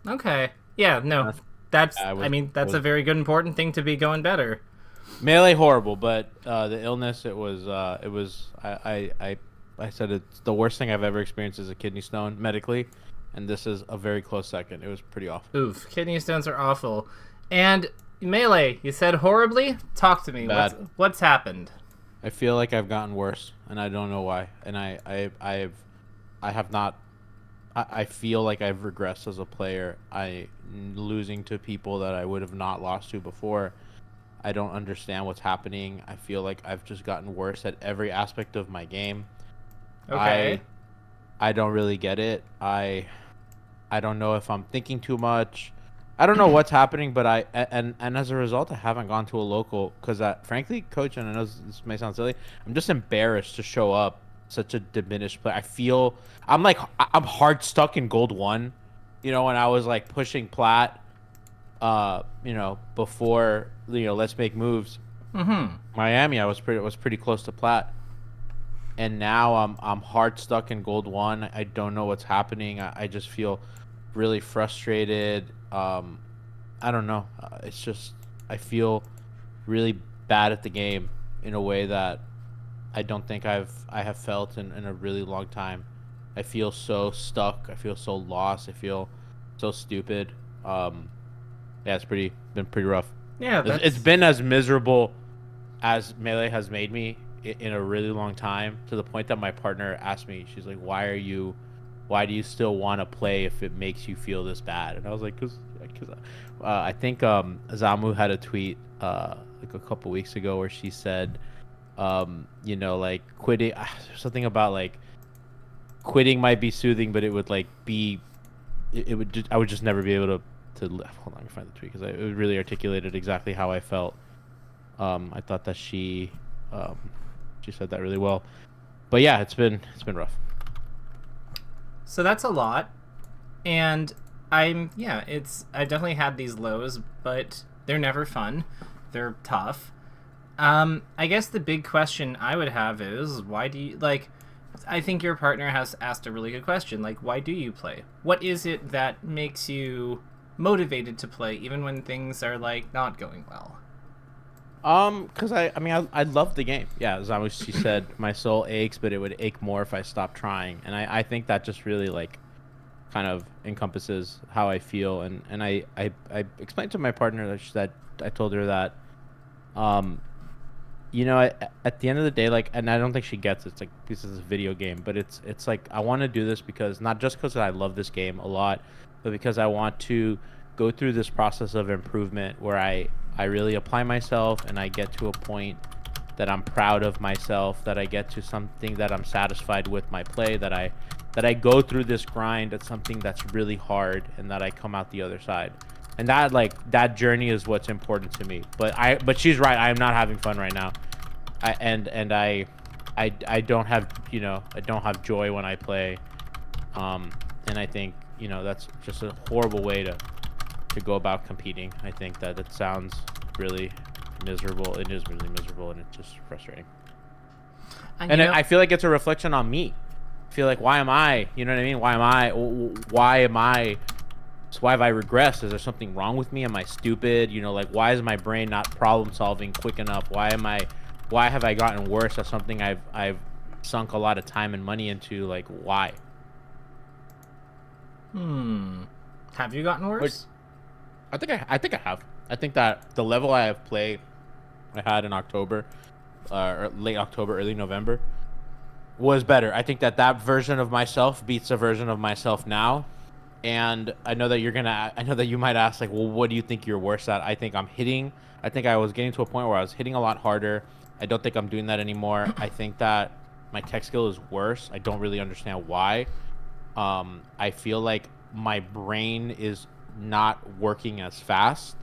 Okay. Yeah, no. That's I I mean, that's was a very good important thing to be going better. melee horrible, but the illness it was I said it's the worst thing I've ever experienced as a kidney stone medically, and this is a very close second. It was pretty awful. Oof, kidney stones are awful. And Melee, you said horribly? Talk to me. What's Bad. what's happened? I feel like I've gotten worse, and I don't know why. And I have not. I feel like I've regressed as a player. I losing to people that I would have not lost to before. I don't understand what's happening. I feel like I've just gotten worse at every aspect of my game. Okay. I I don't really get it. I don't know if I'm thinking too much. I don't know what's happening, but and as a result, I haven't gone to a local because, frankly, coach, and I know this may sound silly, I'm just embarrassed to show up such a diminished player. I feel I'm like I'm hard stuck in gold one. When I was like pushing plat, before let's make moves. Mm-hmm. Miami, I was pretty close to plat, and now I'm hard stuck in gold one. I don't know what's happening. I just feel really frustrated. I don't know. It's just I feel really bad at the game in a way that I don't think I have felt in a really long time. I feel so stuck. I feel so lost. I feel so stupid. Yeah, it's been pretty rough. Yeah, It's that's been as miserable as Melee has made me in a really long time, to the point that my partner asked me, she's like, why do you still want to play if it makes you feel this bad? And I was like, because I think Zamu had a tweet like a couple weeks ago where she said, like quitting, something about like quitting might be soothing, but it would like be, it would just, I would just never be able to hold on, let me find the tweet because it really articulated exactly how I felt. I thought that she said that really well. But yeah, it's been rough. so that's a lot. And I definitely had these lows, but they're never fun. They're tough. I guess the big question I would have is why do you like I think your partner has asked a really good question. Like, why do you play? What is it that makes you motivated to play even when things are like not going well? Cause I mean I love the game. Yeah, as I she said, my soul aches, but it would ache more if I stopped trying. And I think that just really like kind of encompasses how I feel. And I explained to my partner that I told her that, um, at the end of the day, like, and I don't think she gets it. It's like this is a video game, but it's like I want to do this because not just because I love this game a lot, but because I want to go through this process of improvement where I really apply myself and I get to a point that I'm proud of myself, that I get to something that I'm satisfied with my play, that I go through this grind at something that's really hard and that I come out the other side. And that journey is what's important to me. But she's right. I am not having fun right now. I don't have I don't have joy when I play. And I think that's just a horrible way to go about competing. I think that it sounds really miserable. It is really miserable, and it's just frustrating. And And I feel like it's a reflection on me. I feel like, why am I? You know what I mean? Why am I? Why am I? So why have I regressed? Is there something wrong with me? Am I stupid? Like, why is my brain not problem solving quick enough? Why am I? Why have I gotten worse at something I've sunk a lot of time and money into? Like, why? Have you gotten But worse? I think I have. I think that the level I have played, I had in October, or late October, early November, was better. I think that version of myself beats the version of myself now. And I know that you might ask, like, well, what do you think you're worse at? I think I was getting to a point where I was hitting a lot harder. I don't think I'm doing that anymore. I think that my tech skill is worse. I don't really understand why. I feel like my brain is not working as fast,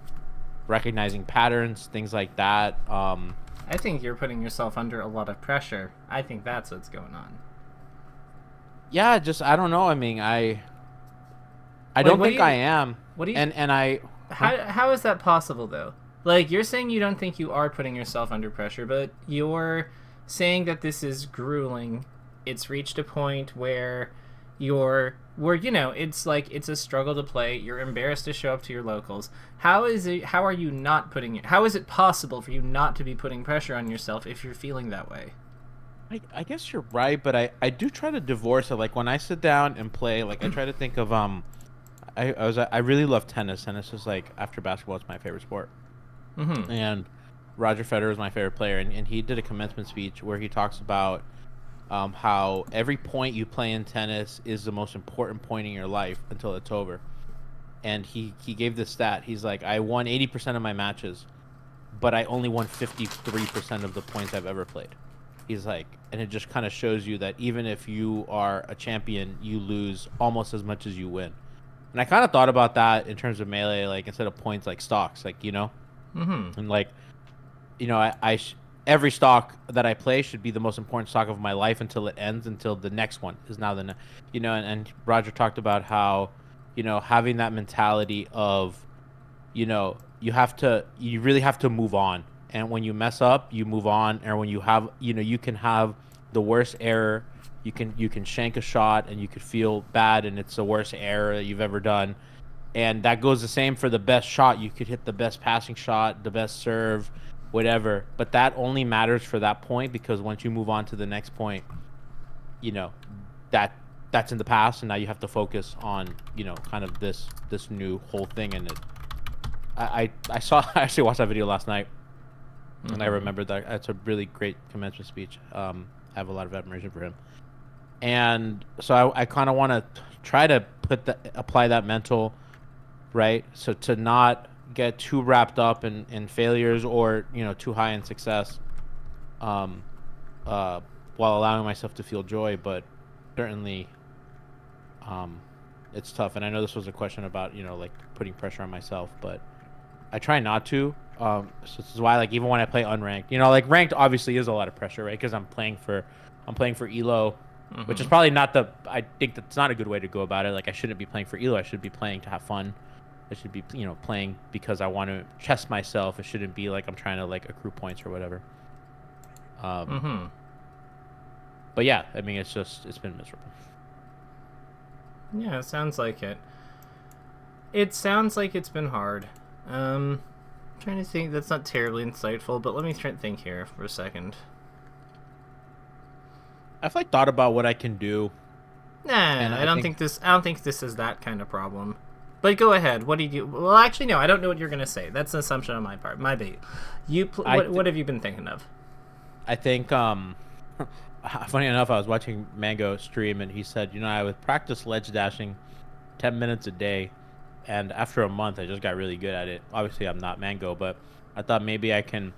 recognizing patterns, things like that. I think you're putting yourself under a lot of pressure. I think that's what's going on. Yeah, just I don't know. I mean, I Like, don't think I am, what do you, and I, huh? how is that possible though? Like, you're saying you don't think you are putting yourself under pressure, but you're saying that this is grueling. It's reached a point where where it's like it's a struggle to play. You're embarrassed to show up to your locals. How is it? How are you not putting it? How is it possible for you not to be putting pressure on yourself if you're feeling that way? I guess you're right, but I do try to divorce it. Like when I sit down and play, like I try to think of I really love tennis. Tennis is like after basketball, it's my favorite sport. Mm-hmm. And Roger Federer is my favorite player, and he did a commencement speech where he talks about how every point you play in tennis is the most important point in your life until it's over. And he gave this stat. He's like, I won 80% of my matches, but I only won 53% of the points I've ever played. He's like, and it just kind of shows you that even if you are a champion, you lose almost as much as you win. And I kind of thought about that in terms of Melee, like instead of points, like stocks, like, Mm-hmm. and like, every stock that I play should be the most important stock of my life until it ends, until the next one is now and Roger talked about how, having that mentality of, you really have to move on. And when you mess up, you move on. Or when you have, you can have the worst error. You can shank a shot and you could feel bad and it's the worst error that you've ever done. And that goes the same for the best shot. You could hit the best passing shot, the best serve, whatever. But that only matters for that point, because once you move on to the next point, that's in the past, and now you have to focus on, kind of this new whole thing. And I I actually watched that video last night, Mm-hmm. and I remembered that it's a really great commencement speech. I have a lot of admiration for him. And so I kind of want to try to apply that mental, right? So to not get too wrapped up in failures or, too high in success, while allowing myself to feel joy. But certainly, it's tough. And I know this was a question about, like putting pressure on myself, but I try not to. So this is why, like, even when I play unranked, like ranked obviously is a lot of pressure, right? Because I'm playing for elo, Mm-hmm. which is probably not I think that's not a good way to go about it. Like, I shouldn't be playing for elo. I should be playing to have fun. I should be, playing because I want to test myself. It shouldn't be like I'm trying to like accrue points or whatever. Mm-hmm. But yeah, I mean, it's been miserable. Yeah, it sounds like it. It sounds like it's been hard. Trying to think. That's not terribly insightful, but let me try to think here for a second. I've like thought about what I can do. Nah, And I don't think this is that kind of problem. But go ahead. What do you do? Well, actually, no. I don't know what you're gonna say. That's an assumption on my part. My bait. What have you been thinking of? I think funny enough, I was watching Mango stream and he said, I would practice ledge dashing 10 minutes a day, and after a month I just got really good at it. Obviously I'm not Mango, but I thought maybe I can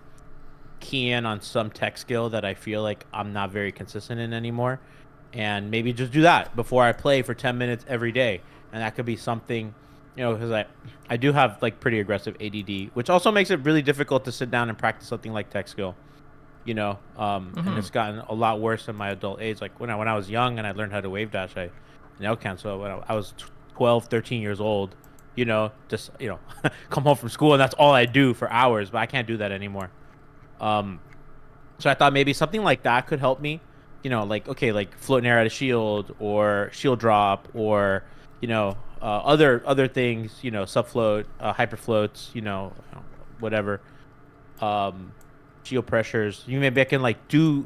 key in on some tech skill that I feel like I'm not very consistent in anymore, and maybe just do that before I play for 10 minutes every day. And that could be something, because I do have like pretty aggressive ADD, which also makes it really difficult to sit down and practice something like tech skill. And it's gotten a lot worse in my adult age. Like when I was young and I learned how to wave dash, I now can. So when I was 12, 13 years old, just come home from school and that's all I do for hours. But I can't do that anymore. So I thought maybe something like that could help me. Like float and air at a shield or shield drop or other things. Sub float, hyper floats. Whatever. Shield pressures. Maybe I can like do,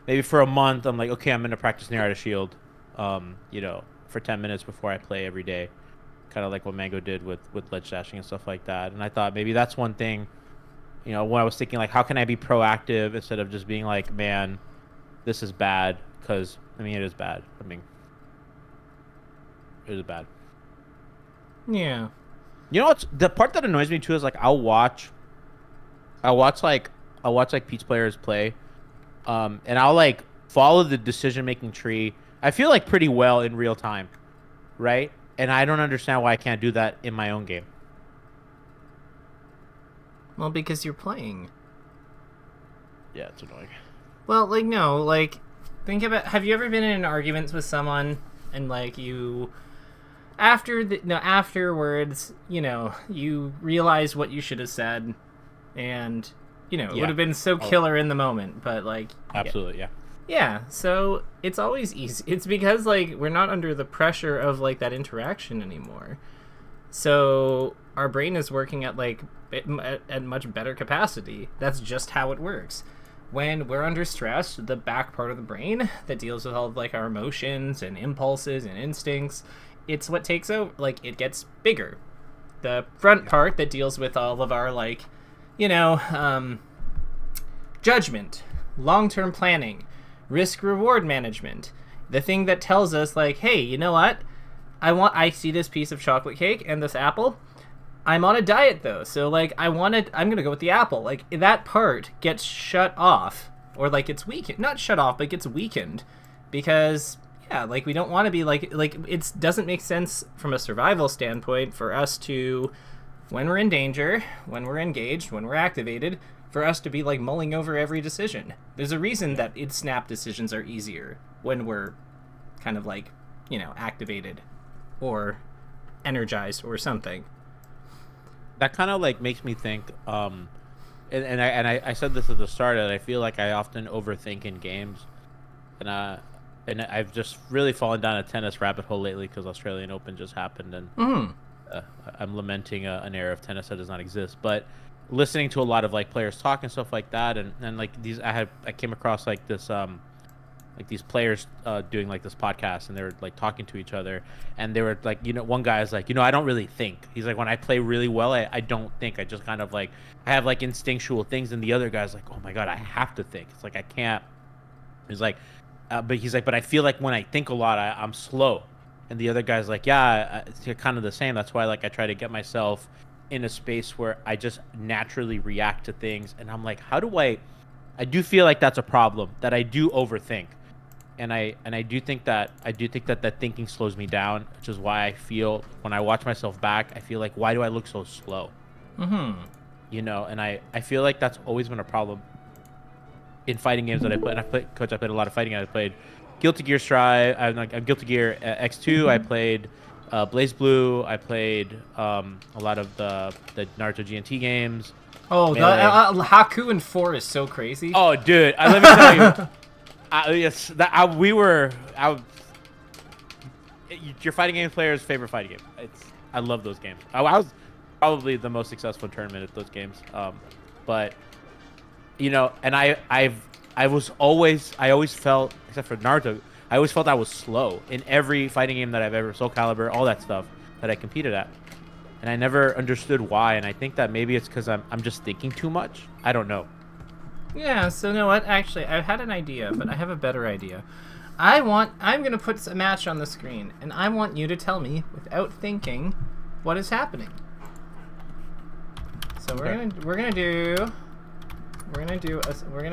maybe for a month I'm like, okay, I'm gonna practice near a shield, for 10 minutes before I play every day, kind of like what Mango did with ledge dashing and stuff like that. And I thought maybe that's one thing, when I was thinking like, how can I be proactive instead of just being like, man, this is bad, because it is bad. It is bad. Yeah. What's the part that annoys me too is like I'll watch like Peach players play, and I'll like follow the decision making tree. I feel like pretty well in real time, right? And I don't understand why I can't do that in my own game. Well, because you're playing. Yeah, it's annoying. Well, like no, like think about. Have you ever been in arguments with someone and like you, afterwards, you realize what you should have said, and. It would have been so killer in the moment, but like... Absolutely, yeah. Yeah, so it's always easy. It's because like we're not under the pressure of like that interaction anymore. So our brain is working at like at much better capacity. That's just how it works. When we're under stress, the back part of the brain that deals with all of like our emotions and impulses and instincts, it's what takes over. Like it gets bigger. The front part that deals with all of our like, you know, judgment, long-term planning, risk-reward management, the thing that tells us like, hey, you know what? I see this piece of chocolate cake and this apple. I'm on a diet though, so like I'm gonna go with the apple. Like that part gets shut off, or like it's weakened, not shut off, but gets weakened, because yeah, like we don't want to be like it doesn't make sense from a survival standpoint for us to, when we're in danger, when we're engaged, when we're activated, for us to be like mulling over every decision. There's a reason that snap decisions are easier when we're kind of like, you know, activated or energized or something. That kind of like makes me think, I said this at the start, that I feel like I often overthink in games, and I've just really fallen down a tennis rabbit hole lately because Australian Open just happened, and I'm lamenting an era of tennis that does not exist. But listening to a lot of like players talk and stuff like that, and like these, I came across like this like these players doing like this podcast, and they were like talking to each other, and they were like, you know, one guy is like, you know, I don't really think. He's like, when I play really well, I don't think. I just kind of like, I have like instinctual things, and the other guy's like, oh my god, I have to think. It's like I can't. He's like, but he's like, but I feel like when I think a lot, I'm slow. And the other guy's like, yeah, it's kind of the same. That's why like I try to get myself in a space where I just naturally react to things, and I'm like, how do I do feel like that's a problem, that I do overthink. And I do think that that thinking slows me down, which is why I feel when I watch myself back, I feel like, why do I look so slow? You know, and I feel like that's always been a problem in fighting games that I play. And I played a lot of fighting games. I played Guilty Gear Strive. I'm Guilty Gear X2. I played Blaze Blue. I played a lot of the Naruto GNT games. Oh, Haku and 4 is so crazy. Oh, dude, let me tell you. Yes, your fighting game player's favorite fighting game. I love those games. I was probably the most successful in tournament at those games. But you know, and I always felt, except for Naruto, I always felt I was slow in every fighting game that I've ever, Soul Calibur, all that stuff that I competed at, and I never understood why. And I think that maybe it's because I'm just thinking too much. I don't know. Yeah, so you know what? Actually, I had an idea, but I have a better idea. I'm going to put a match on the screen, and I want you to tell me, without thinking, what is happening. So we're gonna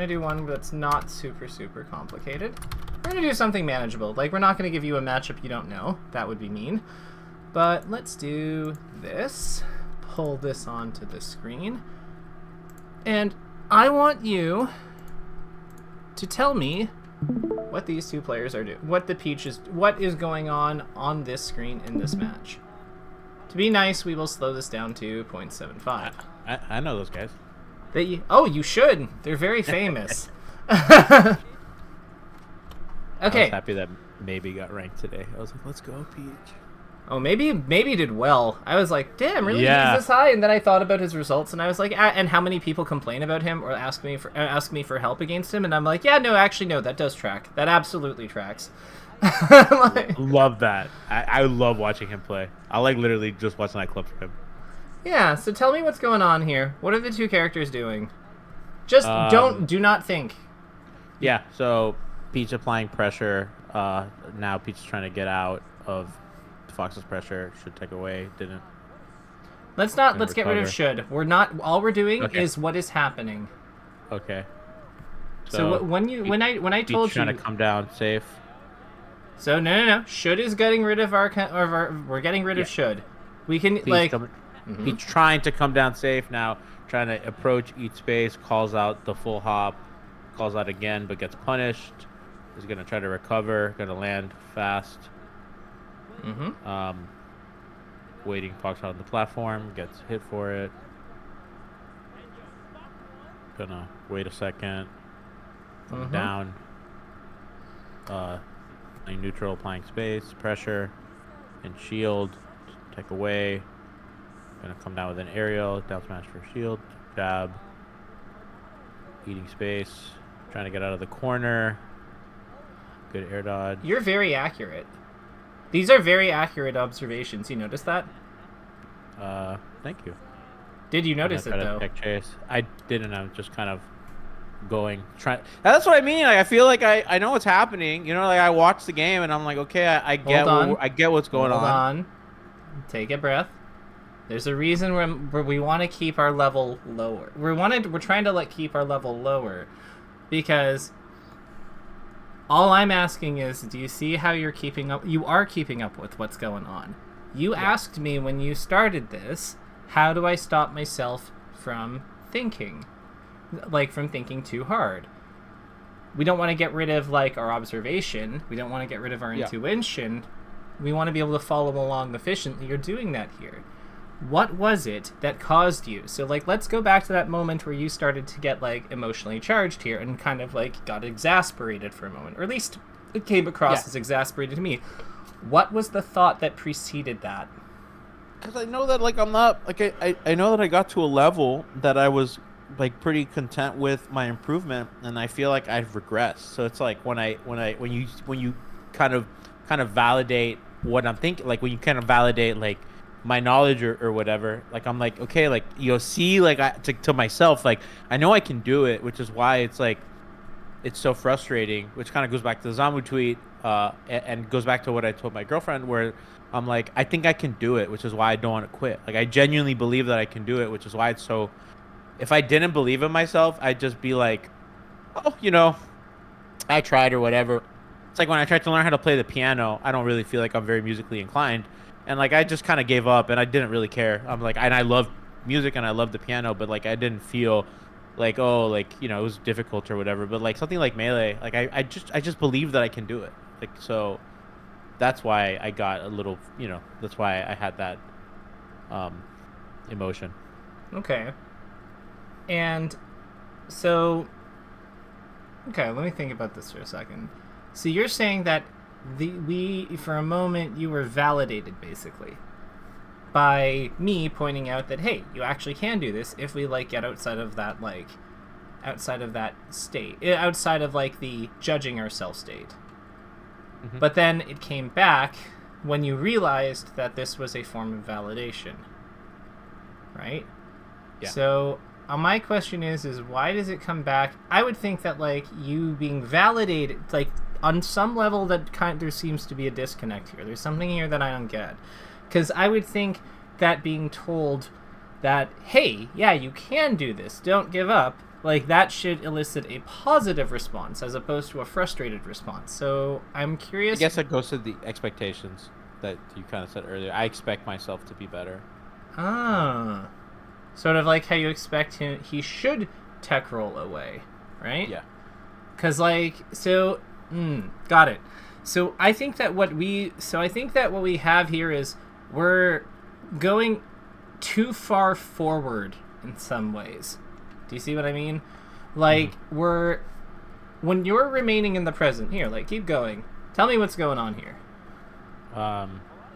do one that's not super complicated. We're gonna do something manageable. Like, we're not gonna give you a matchup you don't know. That would be mean. But let's do this. Pull this onto the screen. And I want you to tell me what these two players are doing. What is going on this screen in this match. To be nice, we will slow this down to 0.75. I know those guys. You should. They're very famous. Okay. I was happy that maybe got ranked today. I was like, let's go, Peach. Oh, maybe did well. I was like, damn, really? Yeah. He's this high? And then I thought about his results, and I was like, and how many people complain about him or ask me for help against him? And I'm like, yeah, no, actually, no, that does track. That absolutely tracks. Love that. I love watching him play. I like literally just watching that clip from him. Yeah. So tell me what's going on here. What are the two characters doing? Just do not think. Yeah. So Peach applying pressure. Now Peach is trying to get out of Fox's pressure. Should take away. Didn't. Let's get rid of should. We're not. All we're doing is what is happening. Okay. So when I told you, trying to come down safe. So no. Should is getting rid of we're getting rid of should. We can Peach trying to come down safe now. Trying to approach each space. Calls out the full hop. Calls out again, but gets punished. Is gonna try to recover. Gonna land fast. Waiting, Fox out on the platform, gets hit for it. Gonna wait a second. Down. Playing neutral, applying space, pressure, and shield. Take away. Gonna come down with an aerial, down smash for shield, jab, eating space, trying to get out of the corner. Good air dodge. You're very accurate. These are very accurate observations. You notice that? Thank you. Did you notice it though? Tech chase. I didn't. I'm just kind of going. That's what I mean. Like I feel like I know what's happening. You know, like I watch the game and I'm like, okay, I get what's going on. Hold on. Take a breath. There's a reason where we want to keep our level lower. We're trying to keep our level lower, because all I'm asking is, do you see how you're keeping up? You are keeping up with what's going on. You asked me when you started this, how do I stop myself from thinking? From thinking too hard. We don't want to get rid of our observation. We don't want to get rid of our intuition. We want to be able to follow along efficiently. You're doing that here. What was it that caused you? So, let's go back to that moment where you started to get, emotionally charged here and kind of, got exasperated for a moment. Or at least it came across as exasperated to me. What was the thought that preceded that? Because I know that, I'm not, I know that I got to a level that I was, pretty content with my improvement, and I feel like I've regressed. So it's when you kind of validate what I'm thinking, when you kind of validate, my knowledge or whatever, I'm okay, see, to myself, I know I can do it, which is why it's so frustrating, which kind of goes back to the Zamu tweet, and goes back to what I told my girlfriend, where I'm I think I can do it, which is why I don't want to quit. I genuinely believe that I can do it, which is why it's so, if I didn't believe in myself, I'd just be oh, I tried or whatever. It's when I tried to learn how to play the piano, I don't really feel like I'm very musically inclined. And I just kind of gave up, and I didn't really care. I'm and I love music and I love the piano, but I didn't feel it was difficult or whatever. But something like Melee, I just believe that I can do it. So that's why I got a little, that's why I had that emotion. Okay. And so, okay, let me think about this for a second. So you're saying that for a moment, you were validated, basically, by me pointing out that, hey, you actually can do this if we, get outside of that, outside of that state, outside of, the judging ourselves state. Mm-hmm. But then it came back when you realized that this was a form of validation, right? Yeah. So my question is why does it come back? I would think that, you being validated, on some level there seems to be a disconnect here. There's something here that I don't get. Because I would think that being told that, hey, yeah, you can do this, don't give up, that should elicit a positive response as opposed to a frustrated response. So I'm curious. I guess it goes to the expectations that you kind of said earlier. I expect myself to be better. Ah. Sort of how you expect he should tech roll away, right? Yeah. Because, got it. So I think that what we have here is we're going too far forward in some ways. Do you see what I mean? When you're remaining in the present, here, keep going. Tell me what's going on here.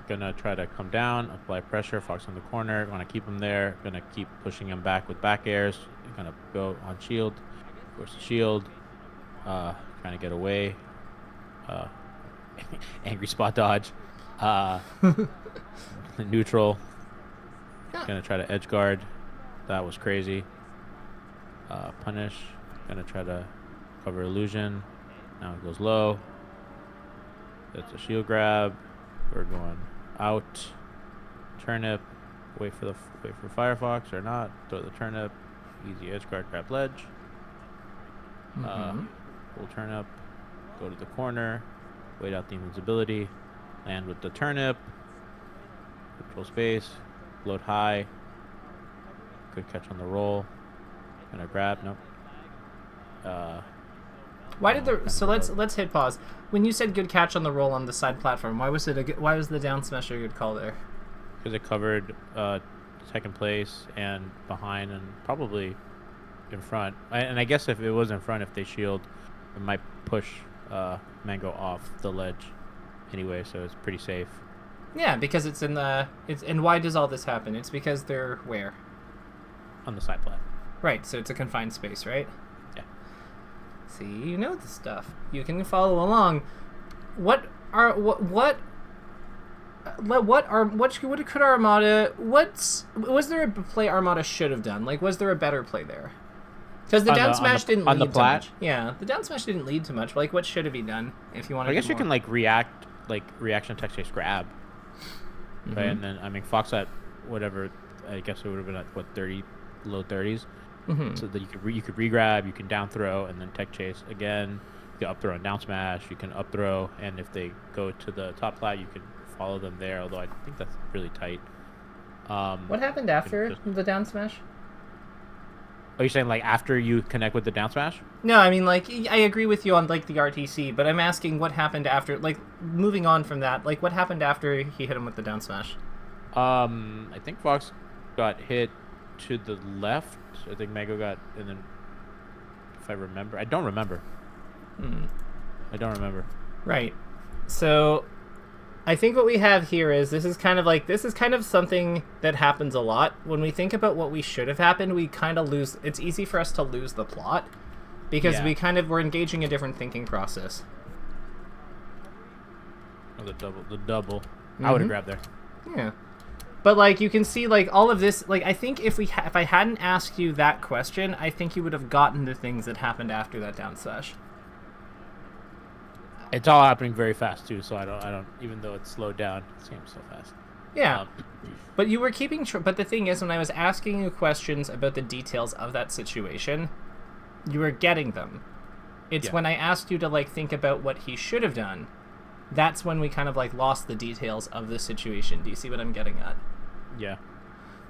Gonna try to come down, apply pressure, fox on the corner, want to keep him there, gonna keep pushing him back with back airs, gonna go on shield, force shield, trying to get away. Angry spot dodge. Neutral. Gonna try to edge guard. That was crazy. Punish. Gonna try to cover illusion. Now it goes low. That's a shield grab. We're going out. Turnip. Wait for Firefox or not. Throw the turnip. Easy edge guard, grab ledge. Full turnip. Go to the corner. Wait out the invincibility. Land with the turnip. Control space. Float high. Good catch on the roll. Gonna grab. Nope. Let's hit pause. When you said good catch on the roll on the side platform, why was the down smash a good call there? Because it covered second place and behind and probably in front. And I guess if it was in front, if they shield, it might push Mango off the ledge anyway, so it's pretty safe. Yeah, because it's in the... And why does all this happen? It's because they're where? On the side plat. Right, so it's a confined space, right? Yeah. See, you know the stuff. You can follow along. What could Armada... Was there a play Armada should have done? Like, was there a better play there? Because the down smash didn't lead to much. Yeah, the down smash didn't lead to much. Like, what should have he done if you wanted to I guess you can, like, reaction tech chase grab. Mm-hmm. Right, and then, I mean, Fox at whatever, I guess it would have been at, what, 30, low 30s? Mm-hmm. So that you could re-grab, you can down throw, and then tech chase again. You can up throw and down smash, you can up throw, and if they go to the top plat, you can follow them there, although I think that's really tight. What happened after the down smash? Are you saying, like, after you connect with the down smash? No, I mean, like, I agree with you on, like, the RTC, but I'm asking what happened after, like, moving on from that, like, what happened after he hit him with the down smash? I think Fox got hit to the left. I think Mango got, and then, if I remember, I don't remember. I don't remember. Right. So, I think what we have here is this is kind of something that happens a lot. When we think about what we should have happened, we kind of lose. It's easy for us to lose the plot because we're engaging a different thinking process. Oh, the double. I would have grabbed there. Yeah. But, like, you can see, like, all of this, like, I think if I hadn't asked you that question, I think you would have gotten the things that happened after that down smash. It's all happening very fast too, so I don't. Even though it's slowed down, it seems so fast. Yeah, but you were keeping. But the thing is, when I was asking you questions about the details of that situation, you were getting them. It's when I asked you to, like, think about what he should have done. That's when we kind of, like, lost the details of the situation. Do you see what I'm getting at? Yeah.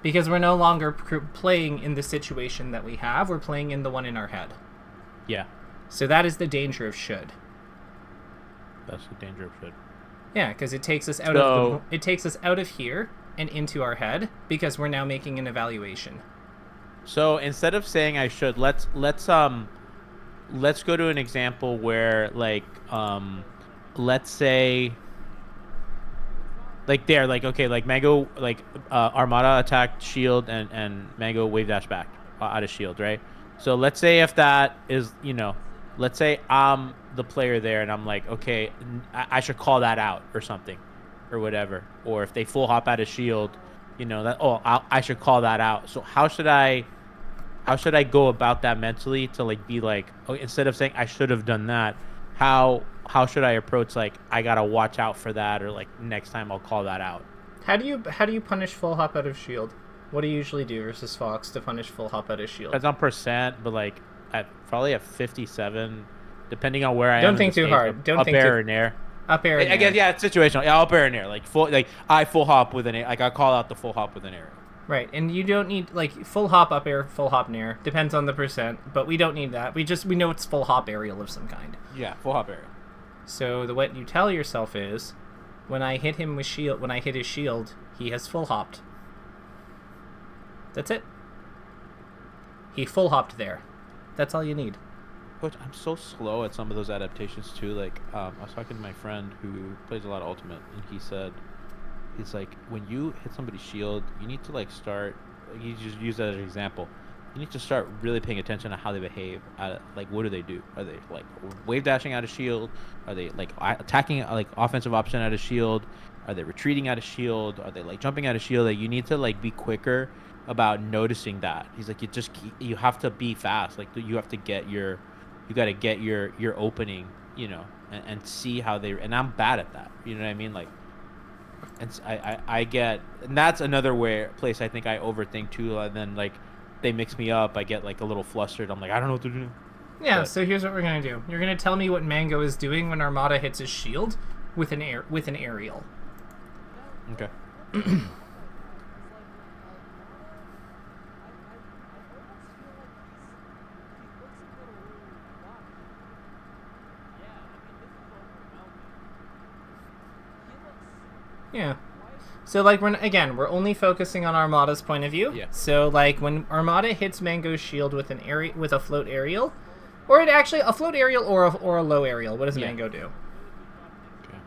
Because we're no longer playing in the situation that we have. We're playing in the one in our head. Yeah. So that is the danger of should. That's the danger of should. Yeah, because it takes us out of here and into our head because we're now making an evaluation. So instead of saying I should, let's go to an example where, like, let's say, like, there, like, okay, like Mango, like, Armada attacked shield and Mango wave dash back out of shield, right? So let's say if that is, let's say I'm the player there and I'm like, okay, I should call that out or something or whatever. Or if they full hop out of shield, I should call that out. So how should I go about that mentally to, like, be like, oh, instead of saying I should have done that, how should I approach, like, I gotta watch out for that, or, like, next time I'll call that out? How do you punish full hop out of shield? What do you usually do versus Fox to punish full hop out of shield? It's on percent, but, like, probably at 57, depending on where I am. Don't think too hard. Up air and air. Up air and air. I guess, yeah, it's situational. Yeah, up air and air. Like, I full hop with an air. Like, I call out the full hop with an air. Right, and you don't need, like, full hop up air, full hop nair. Depends on the percent, but we don't need that. We know it's full hop aerial of some kind. Yeah, full hop aerial. So what you tell yourself is, when I hit his shield, he has full hopped. That's it. He full hopped there. That's all you need. Coach, I'm so slow at some of those adaptations too. Like, I was talking to my friend who plays a lot of Ultimate, and he said, he's like, when you hit somebody's shield, you need to, like, start. You just use that as an example. You need to start really paying attention to how they behave. Like, what do they do? Are they, like, wave dashing out of shield? Are they, like, attacking, like, offensive option out of shield? Are they retreating out of shield? Are they, like, jumping out of shield? Like, you need to, like, be quicker about noticing that. He's like, you have to be fast. Like, you have to get your opening, and see how they. And I'm bad at that. You know what I mean? Like, and I get, and that's another place I think I overthink too. And then, like, they mix me up. I get, like, a little flustered. I'm like, I don't know what to do. Yeah. But, so here's what we're gonna do. You're gonna tell me what Mango is doing when Armada hits his shield with an aerial. Okay. Yeah. So, like, we're only focusing on Armada's point of view. Yeah. So, like, when Armada hits Mango's shield with a float aerial, Or it actually, a float aerial or a low aerial. What does Mango do? Okay.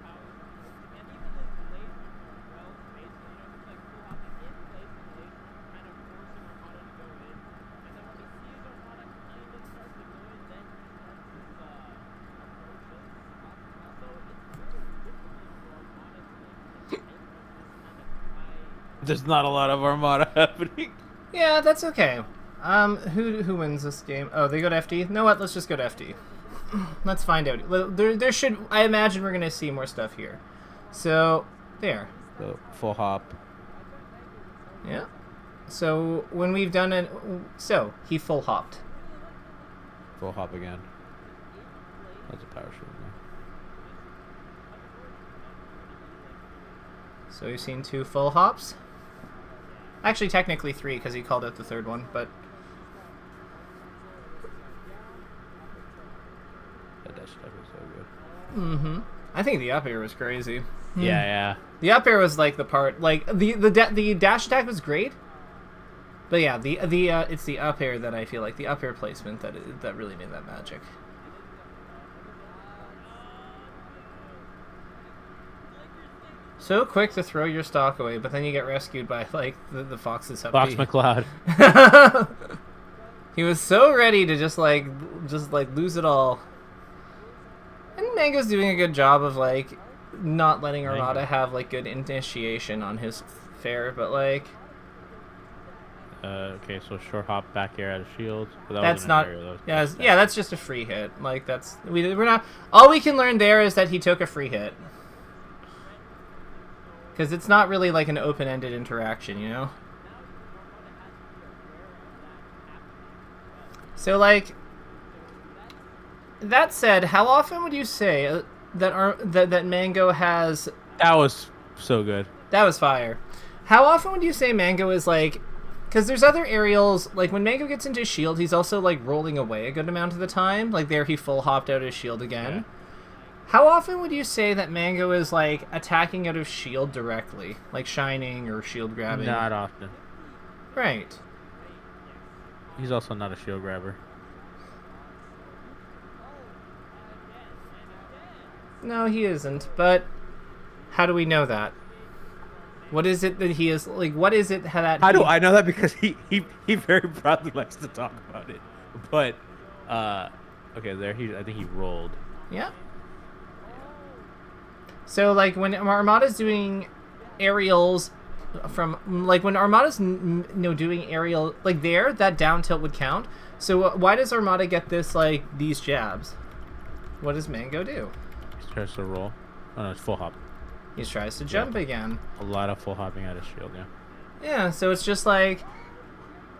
There's not a lot of Armada happening. Yeah, that's okay. Who wins this game? Oh, they go to FD? You know what? Let's just go to FD. Let's find out. There should... I imagine we're going to see more stuff here. So, there. So, full hop. Yeah. So, when we've done it... So, he full hopped. Full hop again. That's a power shield. So, we've seen 2 full hops. Actually, technically 3, because he called out the 3rd one, but... That dash attack was so good. Mm-hmm. I think the up air was crazy. Yeah. The up air was like the part... Like, the dash attack was great. But yeah, it's the up air that I feel like, the up air placement that really made that magic. So quick to throw your stock away, but then you get rescued by, like, the Fox's up Fox B. McCloud. He was so ready to just lose it all. And Mango's doing a good job of, like, not letting Armada have, like, good initiation on his fair, but, like... Okay, so short hop back air out of shield. That's not... Yeah, that's just a free hit. Like, that's... We're not... All we can learn there is that he took a free hit. Because it's not really like an open-ended interaction, you know? So, like... That said, how often would you say that Mango has... That was so good. That was fire. How often would you say Mango is, like... Because there's other aerials, like, when Mango gets into shield, he's also, like, rolling away a good amount of the time. Like, there he full hopped out his shield again. Yeah. How often would you say that Mango is, like, attacking out of shield directly? Like, shining or shield grabbing? Not often. Right. He's also not a shield grabber. No, he isn't. But how do we know that? What is it that he is like? What is it that? How do I know that? Because he very proudly likes to talk about it. But okay, there I think he rolled. Yeah. So like when Armada's doing aerials from like when Armada's doing aerial like there, that down tilt would count. So why does Armada get this like these jabs? What does Mango do? He tries to roll. Oh no, it's full hop. He tries to jump again. A lot of full hopping out of shield, yeah. Yeah, so it's just like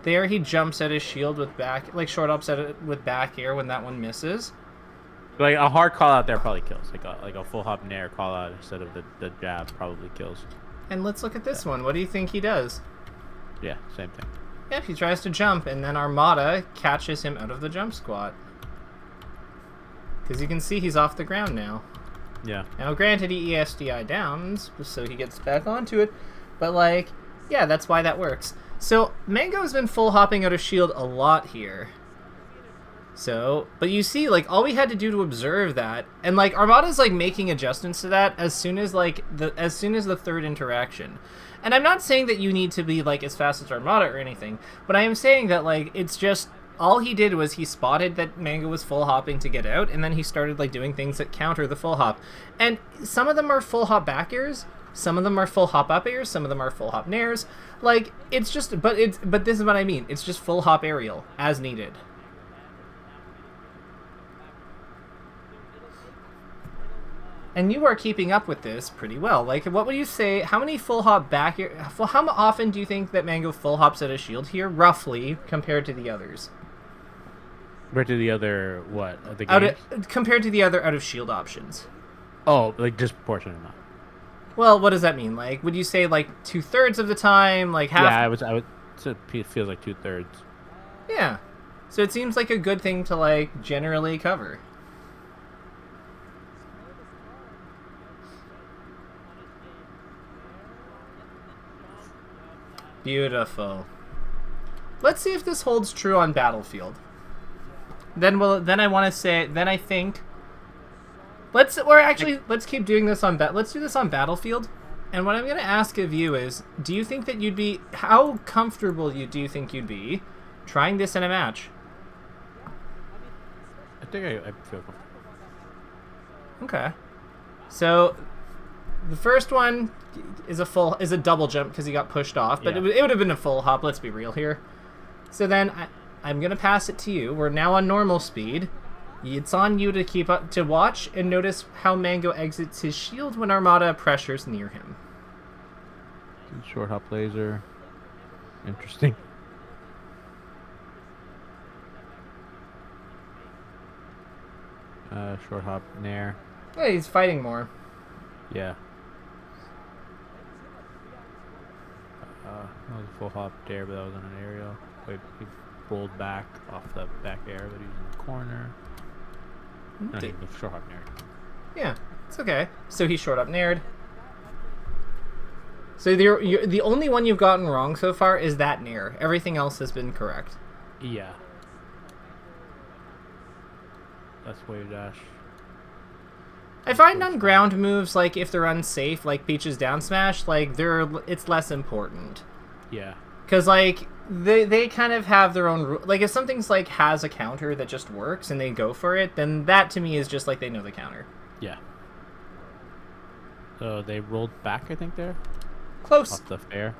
there he jumps at his shield with back, like short ups at it with back air when that one misses. Like a hard call out there probably kills. Like a full hop nair call out instead of the jab probably kills. And let's look at this one. What do you think he does? Yeah, same thing. Yep, he tries to jump, and then Armada catches him out of the jump squat. Because you can see he's off the ground now. Yeah. Now, granted, he ESDI downs, so he gets back onto it. But, like, yeah, that's why that works. So, Mango's been full hopping out of shield a lot here. So, but you see, like, all we had to do to observe that, and, like, Armada's, like, making adjustments to that as soon as, like, as soon as the third interaction. And I'm not saying that you need to be, like, as fast as Armada or anything, but I am saying that, like, it's just... All he did was he spotted that Mango was full hopping to get out, and then he started like doing things that counter the full hop. And some of them are full hop back airs, some of them are full hop up airs, some of them are full hop nairs. Like it's just, but this is what I mean. It's just full hop aerial as needed. And you are keeping up with this pretty well. Like, what would you say? How many full hop back air? How often do you think that Mango full hops at a shield here, roughly, compared to the others? Compared to the other, what? The games? Compared to the other out of shield options. Oh, like disproportionate amount. Well, what does that mean? Like, would you say like 2/3 of the time, like half? Yeah, I would. So it feels like 2/3. Yeah, so it seems like a good thing to like generally cover. Beautiful. Let's see if this holds true on Battlefield. Then I want to say. Then I think. Let's keep doing this on let's do this on Battlefield. And what I'm gonna ask of you is, do you think that how comfortable do you think you'd be trying this in a match? I think I feel comfortable. Okay. So the first one is a double jump because he got pushed off, but it would have been a full hop. Let's be real here. So then I'm gonna pass it to you. We're now on normal speed. It's on you to to watch and notice how Mango exits his shield when Armada pressures near him. Short hop laser. Interesting. Short hop nair. Yeah, he's fighting more. Yeah. That was a full hop there, but that was on an aerial. Wait, he rolled back off the back air, but he's in the corner. No, he short hop nair. Yeah, it's okay. So he short up naired. So the only one you've gotten wrong so far is that nair. Everything else has been correct. Yeah. That's wave dash. I find on ground moves, like if they're unsafe, like Peach's down smash, like it's less important. Yeah. Because like they kind of have their own like if something's like has a counter that just works and they go for it, then that to me is just like they know the counter. Yeah. So they rolled back, I think there. Close. Off the fair.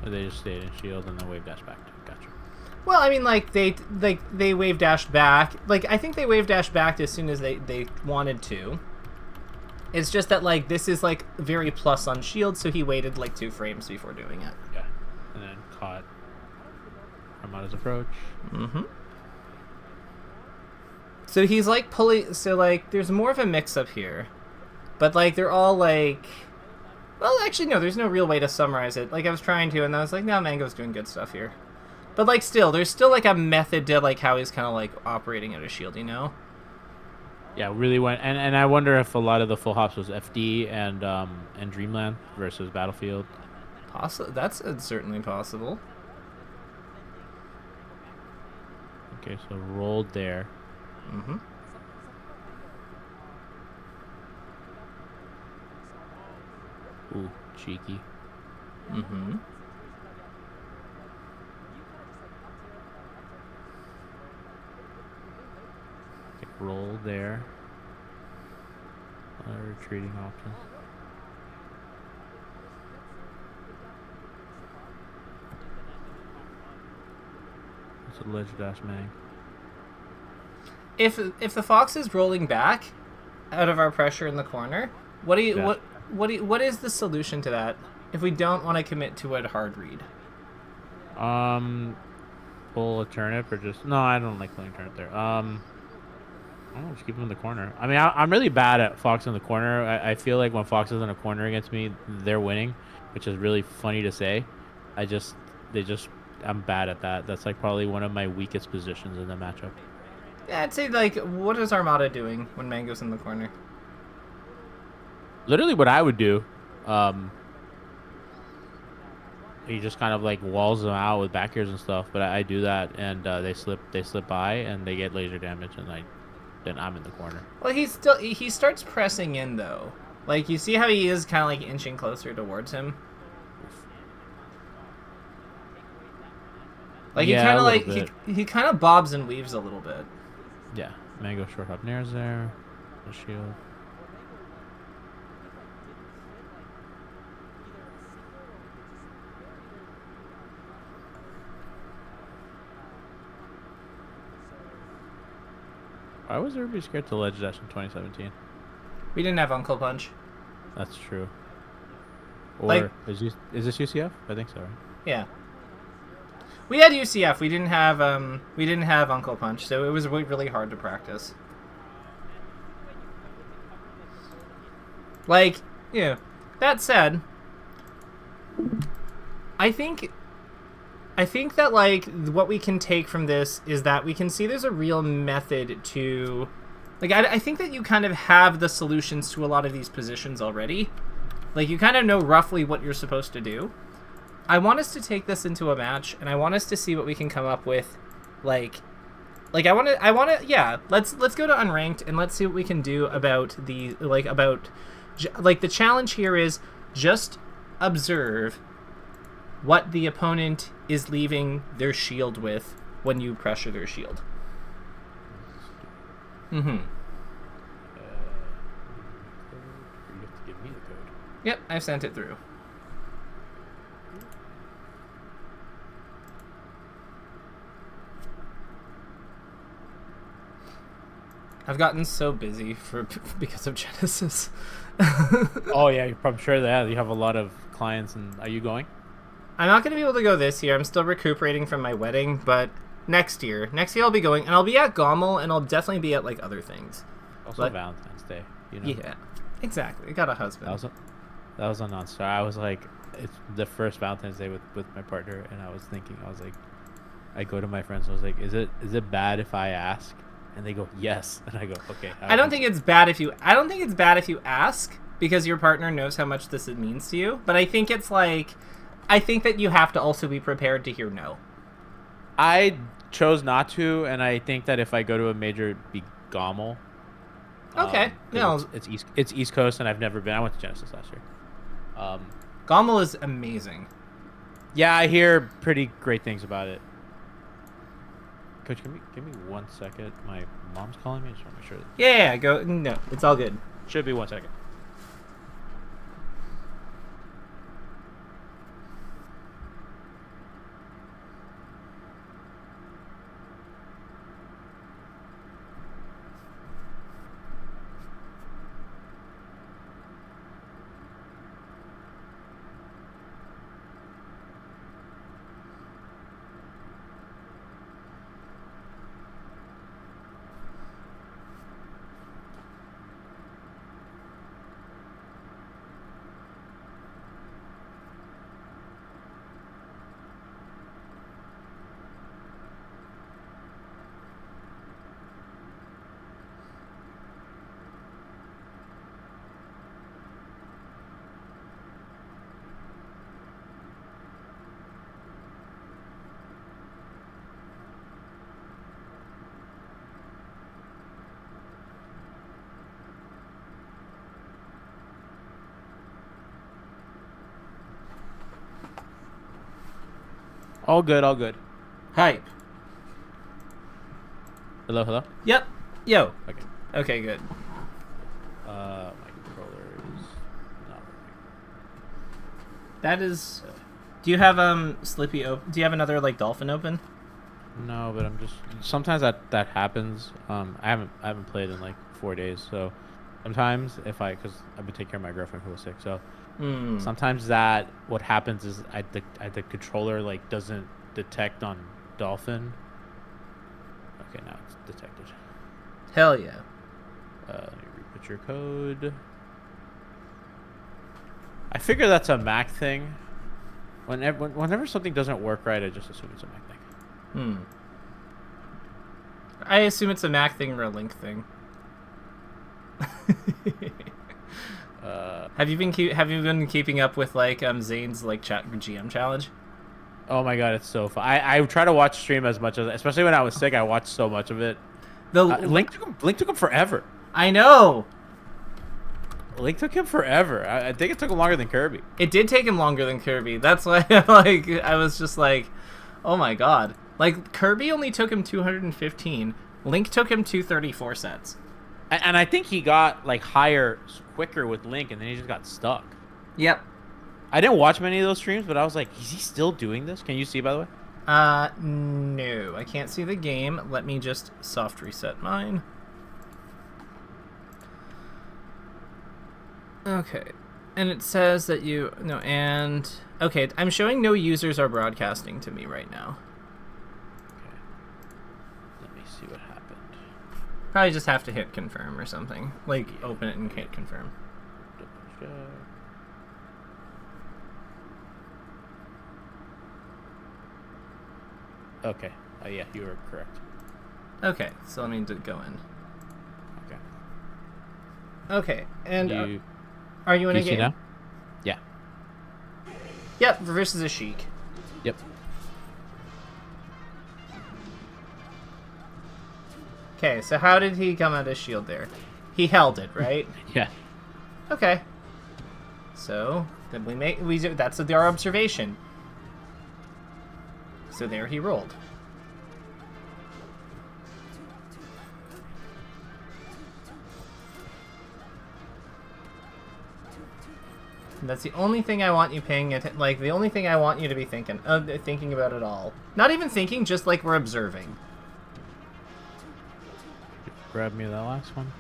Or they just stayed in shield and then wave dash back. Gotcha. Well, I mean, like they wave dashed back. Like I think they wave dashed back as soon as they wanted to. It's just that like this is like very plus on shield, so he waited like 2 frames before doing it. Yeah, and then caught Armada's approach. Mm-hmm. So he's like pulling. So like there's more of a mix up here, but like they're all like. Well, actually, no. There's no real way to summarize it. Like I was trying to, and I was like, no, Mango's doing good stuff here. But like still, there's still like a method to like how he's kind of like operating at a shield, you know? Yeah, really went, and I wonder if a lot of the full hops was FD and Dreamland versus Battlefield. That's certainly possible. Okay, so rolled there. Mm-hmm. Ooh, cheeky. Mm-hmm. Okay, roll there. Retreating option. It's a ledge dash mang. If the fox is rolling back out of our pressure in the corner, what is the solution to that? If we don't want to commit to a hard read, pull a turnip or just no. I don't like pulling turnip there. I don't know, just keep him in the corner. I mean, I'm really bad at fox in the corner. I feel like when fox is in a corner against me, they're winning, which is really funny to say. I'm bad at that. That's like probably one of my weakest positions in the matchup. yeah, I'd say like what is Armada doing when Mango's in the corner? Literally, what I would do, he just kind of like walls them out with back airs and stuff. But I do that, and they slip by, and they get laser damage, and then I'm in the corner. Well, he starts pressing in though. Like you see how he is kind of like inching closer towards him. Like yeah, he kind of bobs and weaves a little bit. Yeah, Mango short hop nairs there, the shield. Why was everybody scared to ledge dash in 2017? We didn't have Uncle Punch. That's true. Or Like, is this UCF? I think so, right? Yeah. We had UCF. We didn't have Uncle Punch, so it was really hard to practice. Like, yeah. That said, I think that like what we can take from this is that we can see there's a real method to, like I think that you kind of have the solutions to a lot of these positions already. Like you kind of know roughly what you're supposed to do. I want us to take this into a match, and I want us to see what we can come up with, like, Like, I want to, yeah. Let's go to unranked and let's see what we can do about the the challenge here is just observe what the opponent is leaving their shield with when you pressure their shield. Mm-hmm. You have to give me the code. Yep, I've sent it through. I've gotten so busy because of Genesis. Oh yeah, I'm sure that you have a lot of clients. And are you going? I'm not going to be able to go this year. I'm still recuperating from my wedding, but next year I'll be going, and I'll be at Gommel, and I'll definitely be at like other things. Also Valentine's Day, you know. Yeah, exactly. I got a husband. That was a non-star. I was like, it's the first Valentine's Day with my partner, and I was like, I go to my friends, I was like, is it bad if I ask? And they go, yes. And I go, okay. I don't think it's bad if you ask, because your partner knows how much this means to you. But I think it's like, I think that you have to also be prepared to hear no. I chose not to, and I think that if I go to a major, it'd be Gommel. Okay. No. It's East Coast, and I've never been. I went to Genesis last year. Gommel is amazing. Yeah, I hear pretty great things about it. Coach, give me 1 second. My mom's calling me. I just want to make sure. Yeah, go. No, it's all good. Should be 1 second. All good, all good. Hype. Hello? Yep. Yo. Okay. Okay, good. My controller is not working. That is. Do you have Slippy open? Do you have another like Dolphin open? No, but I'm just sometimes that happens. I haven't played in like 4 days, so sometimes because I've been taking care of my girlfriend who was sick, so sometimes what happens is the controller like doesn't detect on Dolphin. Okay, now it's detected. Hell yeah. Let me re-put your code. I figure that's a Mac thing. Whenever something doesn't work right, I just assume it's a Mac thing. I assume it's a Mac thing or a Link thing. Have you been keeping up with like Zane's like GM challenge? Oh my god, it's so fun. I try to watch stream as much as, especially when I was sick. I watched so much of it. Link took him forever. I know. Link took him forever. I think it took him longer than Kirby. It did take him longer than Kirby. That's why I was just like, oh my god. Like Kirby only took him 215. Link took him 234 sets. And I think he got like higher quicker with Link, and then he just got stuck. Yep. I didn't watch many of those streams, but I was like, is he still doing this? Can you see, by the way? No. I can't see the game. Let me just soft reset mine. Okay. And it says that okay, I'm showing no users are broadcasting to me right now. Okay. Let me see what happened. Probably just have to hit confirm or something. Like, open it and hit confirm. Double check. Okay. Yeah, you were correct. Okay, so let me go in. Okay. Okay, and are you in a game? Now? Yeah. Yep, versus a Sheik. Yep. Okay, so how did he come out of shield there? He held it, right? Yeah. Okay. So then that's our observation. So there he rolled. And that's the only thing I want you the only thing I want you to be thinking about at all. Not even thinking, just like we're observing. Grab me that last one.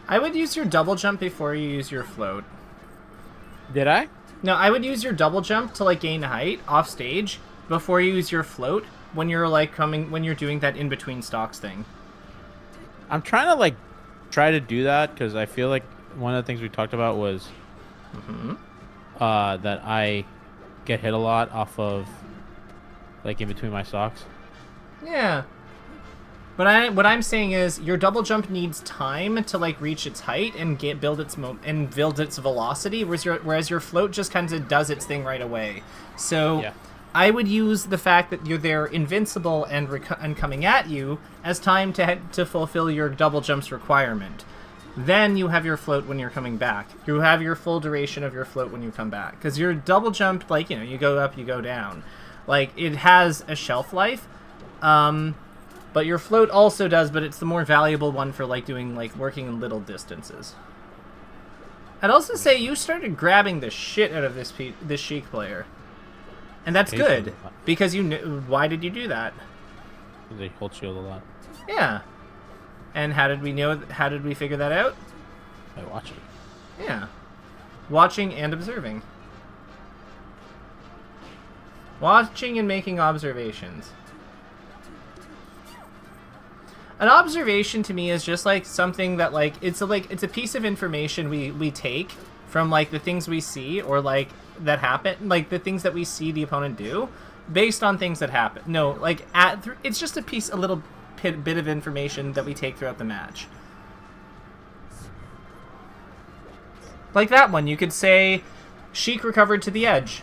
I would use your double jump before you use your float. Did I? No, I would use your double jump to like gain height off stage before you use your float when you're doing that in between stocks thing. I'm trying to try to do that because I feel like one of the things we talked about was that I get hit a lot off of in between my stocks. Yeah. But what I'm saying is your double jump needs time to reach its height and build its velocity, whereas your float just kind of does its thing right away. So yeah. I would use the fact that they're invincible and coming at you as time to fulfill your double jump's requirement. Then you have your float when you're coming back. You have your full duration of your float when you come back, because your double jump, you go up, you go down, it has a shelf life. But your float also does, but it's the more valuable one for working in little distances. I'd also say you started grabbing the shit out of this Sheik player, and that's good because you knew. Why did you do that? They hold shield a lot. Yeah. And how did we know? How did we figure that out? By watching. Yeah. Watching and observing. Watching and making observations. An observation to me is just something that it's a piece of information we take from the things we see or that happen, the things that we see the opponent do based on things that happen. No, it's just a little bit of information that we take throughout the match. Like that one, you could say Sheik recovered to the edge.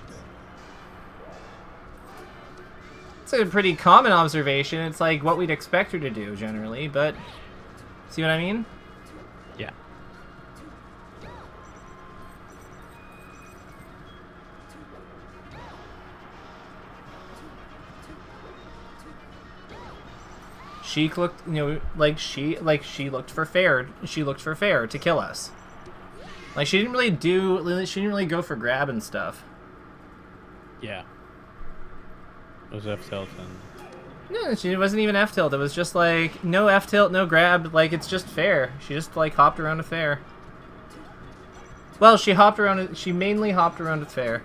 It's a pretty common observation. It's what we'd expect her to do generally, but see what I mean? Yeah. Sheik looked, she looked for fair. She looked for fair to kill us. She didn't really go for grab and stuff. Yeah. It was F-tilt and... No, she wasn't even F-tilt. It was just no F-tilt, no grab. It's just fair. She just hopped around with fair. Well, she mainly hopped around with fair.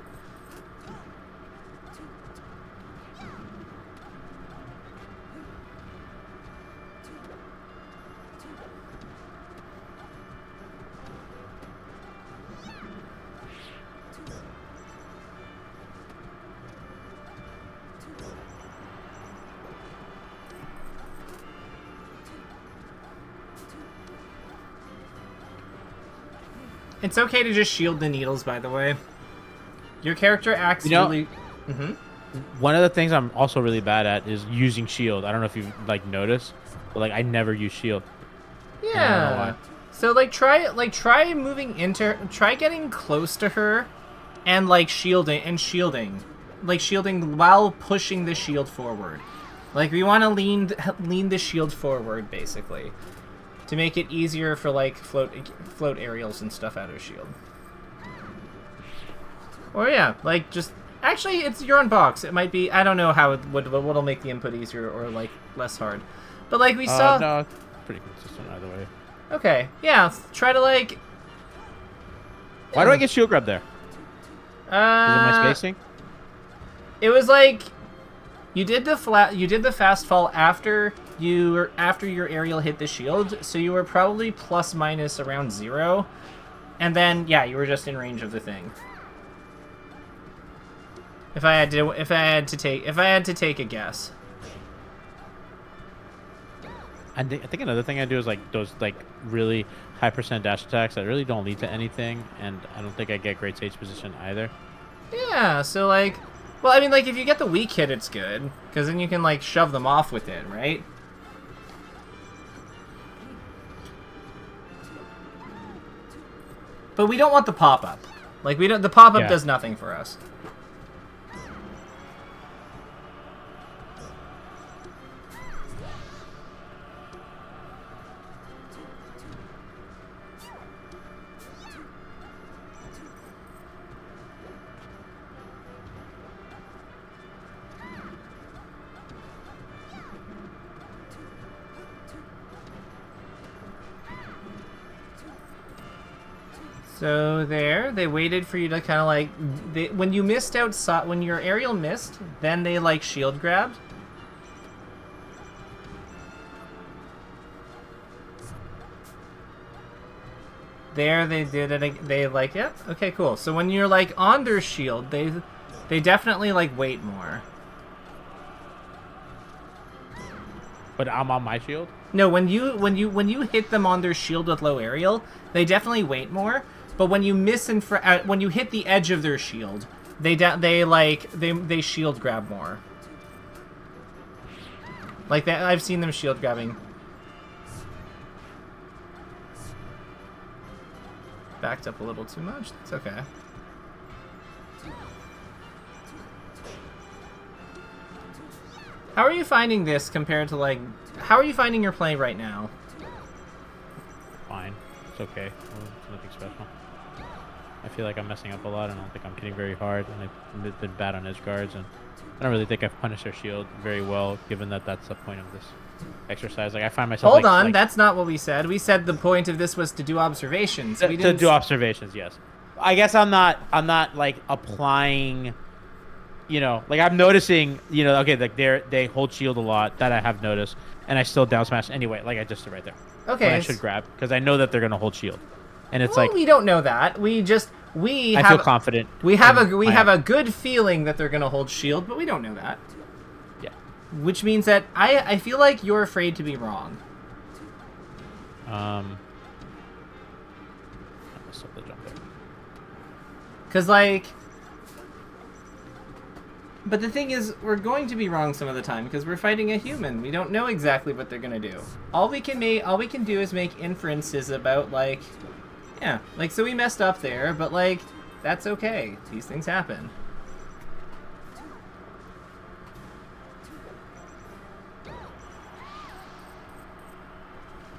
It's okay to just shield the needles, by the way. Your character acts really... Mm-hmm. One of the things I'm also really bad at is using shield. I don't know if you've noticed, but I never use shield. Yeah. So try moving into, try getting close to her, and shielding while pushing the shield forward. We want to lean the shield forward basically, to make it easier for float aerials and stuff out of shield. Or yeah, just actually you're on box. It might be, I don't know how what'll make the input easier or less hard, but we saw. No, it's pretty consistent either way. Okay, yeah, try to Why do I get shield grab there? Is it my spacing? It was like you did the fast fall after your aerial hit the shield, so you were probably plus minus around 0, and then yeah, you were just in range of the thing. If I had to take a guess. I think another thing I do is like those like really high % dash attacks that really don't lead to anything, and I don't think I get great stage position either. Yeah, so like, well, I mean, like if you get the weak hit, it's good because then you can like shove them off with it, right? But we don't want the pop up. Like we don't. The pop up does nothing for us. So there, they waited for you to kind of like, when you missed outside, when your aerial missed, then they like shield grabbed. There, they did it. They like, yep, yeah, okay, cool. So when you're like on their shield, they definitely like wait more. But I'm on my shield? No, when you hit them on their shield with low aerial, they definitely wait more. But when you miss when you hit the edge of their shield, they shield grab more. Like that, I've seen them shield grabbing. Backed up a little too much. That's okay. How are you finding this compared to like? How are you finding your play right now? Fine. It's okay. It's nothing special. I feel like I'm messing up a lot. I don't think I'm hitting very hard, and I've been bad on edge guards, and I don't really think I've punished their shield very well, given that that's the point of this exercise. Like I find myself. Hold on, that's not what we said. We said the point of this was to do observations. To do observations, yes. I guess I'm not like applying. You know, like I'm noticing. You know, okay, like they hold shield a lot. That I have noticed, and I still down smash anyway. Like I just did right there. Okay. When I should grab because I know that they're gonna hold shield, and it's we don't know that. I feel confident. We have a good feeling that they're gonna hold shield, but we don't know that. Yeah. Which means that I feel like you're afraid to be wrong. I messed up the jump there. Cause like, but the thing is, we're going to be wrong some of the time because we're fighting a human. We don't know exactly what they're gonna do. All we can do is make inferences about like. Yeah, like, so we messed up there, but, like, that's okay. These things happen.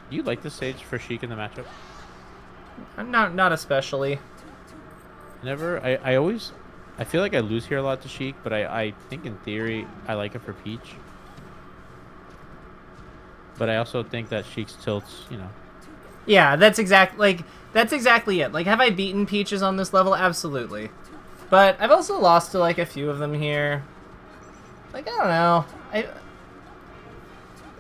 Do you like this stage for Sheik in the matchup? Not especially. I feel like I lose here a lot to Sheik, but I think in theory I like it for Peach. But I also think that Sheik's tilts, you know. Yeah, that's exactly it. Like, have I beaten Peaches on this level? Absolutely. But I've also lost to, like, a few of them here. Like, I don't know.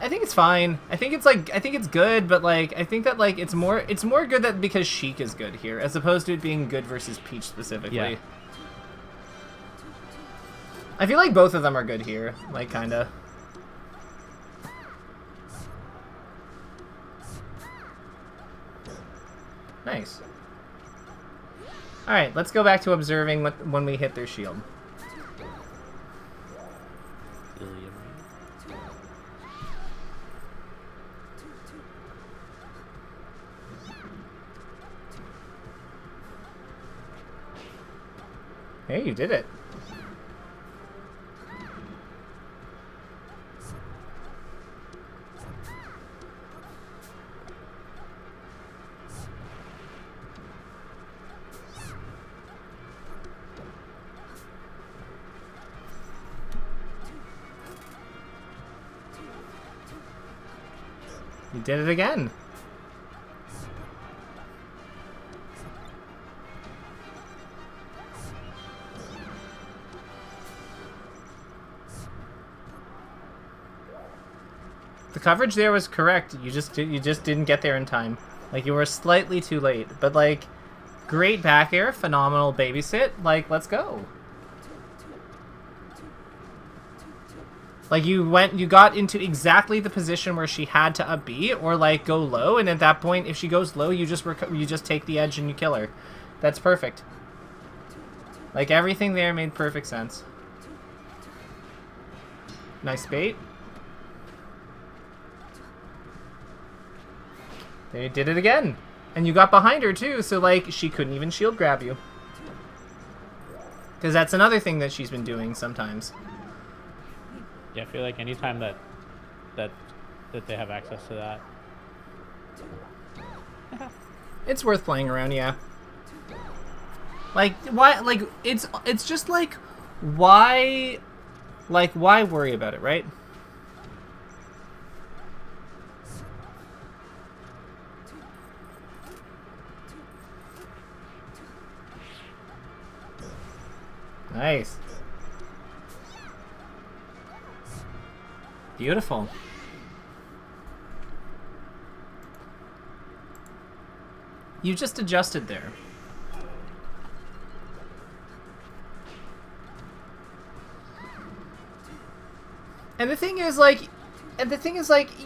I think it's fine. I think it's good, but, like, I think that, like, it's more good that because Sheik is good here, as opposed to it being good versus Peach specifically. Yeah. I feel like both of them are good here. Like, kinda. Nice. Alright, let's go back to observing when we hit their shield. Hey, you did it. You did it again. The coverage there was correct. You just didn't get there in time. Like, you were slightly too late. But, like, great back air, phenomenal babysit. Like, let's go. Like, you got into exactly the position where she had to up B or, like, go low. And at that point, if she goes low, you just take the edge and you kill her. That's perfect. Like, everything there made perfect sense. Nice bait. They did it again. And you got behind her, too, so, like, she couldn't even shield grab you. Because that's another thing that she's been doing sometimes. Yeah, I feel like anytime that they have access to that. It's worth playing around, yeah. Like, why, like, it's just, like, why worry about it, right? Nice. Beautiful. You just adjusted there. And the thing is, like,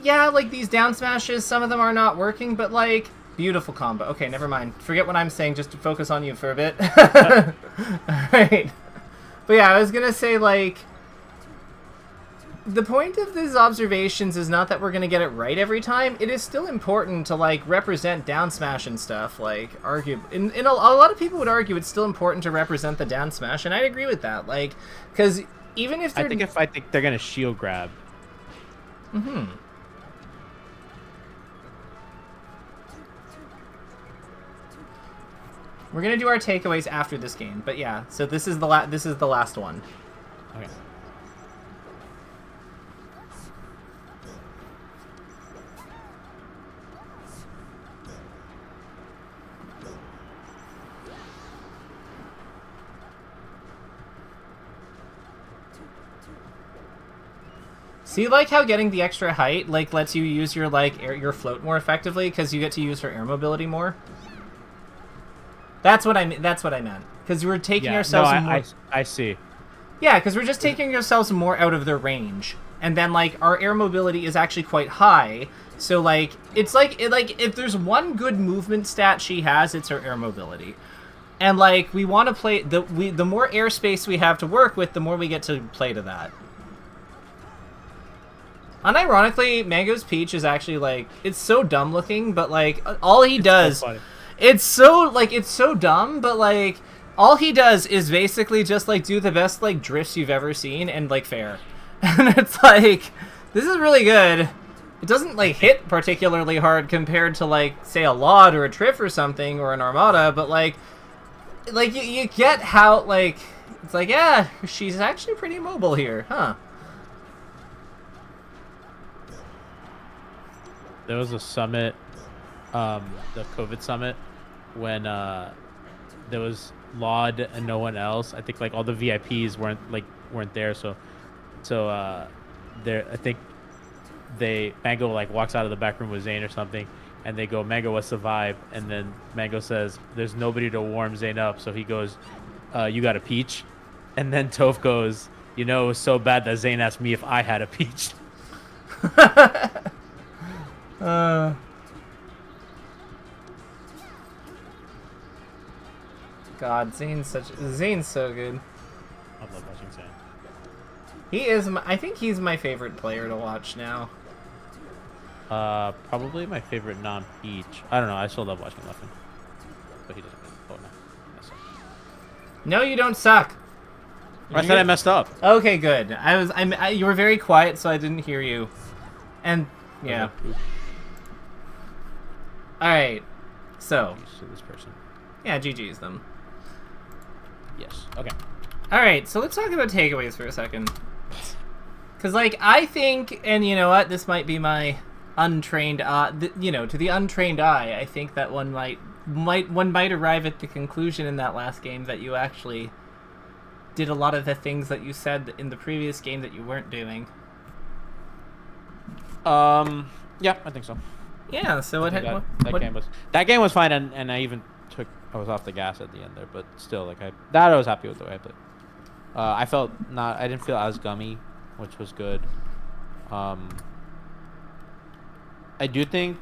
yeah, like, these down smashes, some of them are not working, but, like, beautiful combo. Okay, never mind. Forget what I'm saying, just to focus on you for a bit. Alright. But yeah, I was gonna say, like, the point of these observations is not that we're gonna get it right every time. It is still important to, like, represent down smash and stuff, like, a lot of people would argue it's still important to represent the down smash, and I'd agree with that, like, because even if they're... I think they're gonna shield grab. Mm-hmm. We're gonna do our takeaways after this game, but yeah. So this is the last one. Okay. See, like how getting the extra height like lets you use your your float more effectively because you get to use her air mobility more. That's what I meant. Because we're taking ourselves more... I see. Yeah, because we're just taking ourselves more out of their range, and then like our air mobility is actually quite high. So like it's like if there's one good movement stat she has, it's her air mobility. And like we want to play the more airspace we have to work with, the more we get to play to that. Unironically, Mango's Peach is actually, like, it's so dumb looking, but, like, all he does... So funny. It's so dumb, but, like, all he does is basically just, like, do the best, like, drifts you've ever seen and, like, fair. And it's like, this is really good. It doesn't, like, hit particularly hard compared to, like, say, a Laud or a Triff or something, or an Armada, but, like you get how, like, it's like, yeah, she's actually pretty mobile here, huh? There was a summit, the COVID summit, when there was Laud and no one else. I think like all the VIPs weren't there, so there I think Mango like walks out of the back room with Zane or something, and they go, Mango, what's the vibe? And then Mango says, there's nobody to warm Zane up, so he goes, you got a peach? And then Toph goes, you know, it was so bad that Zane asked me if I had a peach. God, Zane's so good. I love watching Zane. He is. I think he's my favorite player to watch now. Probably my favorite non-Peach. I don't know. I still love watching Leffen, but he doesn't. Oh no, I suck. No, you don't suck. I said I messed up. Okay, good. You were very quiet, so I didn't hear you. And yeah. Okay. All right. So. To this person. Yeah, GG's them. Yes. Okay. All right. So let's talk about takeaways for a second. Because, like, I think, and you know what, this might be my untrained, to the untrained eye, I think that one might arrive at the conclusion in that last game that you actually did a lot of the things that you said in the previous game that you weren't doing. Yeah, I think so. Yeah. So I what? think What? that what game was fine, and I was off the gas at the end there, but still, like I was happy with the way I played. I didn't feel as gummy, which was good. Um, I do think,